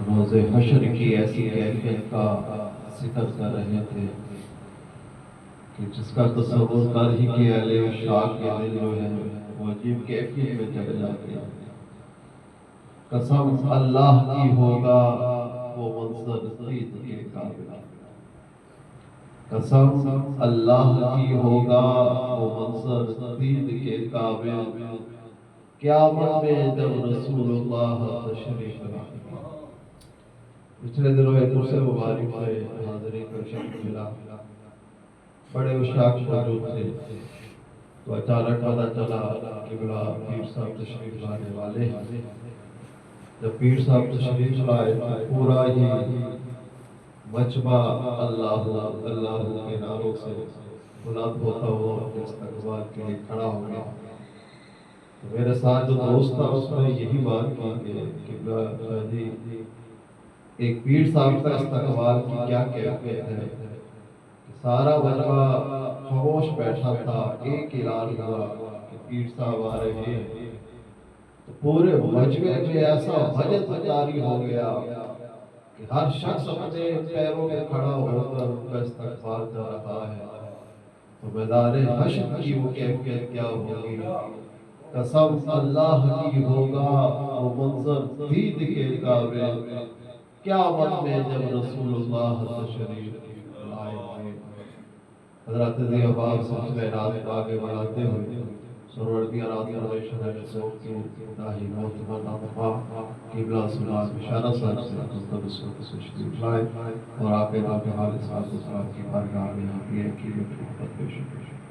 روز حشر کی ایسی کیفیت کا ذکر کر رہے تھے کہ جس کا تصور کر ہی کے اہل عشاق کے دل جو ہے وہ عجیب کیفیت میں چلے جاتے ہیں۔ قسم اللہ کی ہوگا وہ منظر دید کے قابل، قسم اللہ کی ہوگا وہ منظر دید کے قابل، قیامت میں جب رسول اللہ تشریف لائیں۔ پچھلے دنوں ایک دوسرے مبارک سے حاضری کا شرف ملا، بڑے عشاق موجود تھے، تو اچانک پتہ چلا کہ بلا پیر صاحب تشریف لانے والے ہیں۔ جب پیر صاحب تشریف لائے تو پورا ہی مجمع اللہ اللہ کے نعروں سے بلند ہوتا ہوا اپنے استقبال کے لیے کھڑا ہو گیا۔ تو میرے ساتھ جو دوست تھا اس نے یہی بات کی کہ جی ایک پیر صاحب کا استقبال کی کیا کیفیت ہے کہ سارا مجمع خاموش بیٹھا تھا، ایک اعلان ہوا کہ پیر صاحب آ رہے ہیں، تو پورے مجمع میں ایسا وجد جاری ہو گیا کہ ہر شخص اپنے پیروں میں کھڑا ہو کر ان کا استقبال کر رہا ہے۔ تو میدان حشر کی وہ کیفیت کیا ہوگی؟ قسم اللہ کی ہوگا وہ منظر دید کے قابل، قیامت میں جب رسول اللہ تشریف لائیں گے۔ حضرت ذی عباس سلسلہ نعت کو آگے بڑھاتے ہوئے سروردیارات فرمائش ہے سوک کی انتہائی محتمل آتفا قبلہ سلام اشارہ صاحب سے مطلب اس وقت تشریف لائے اور آقے کا حال ساتھ اس کی بارگاہ میں حقیق کی خدمت پیش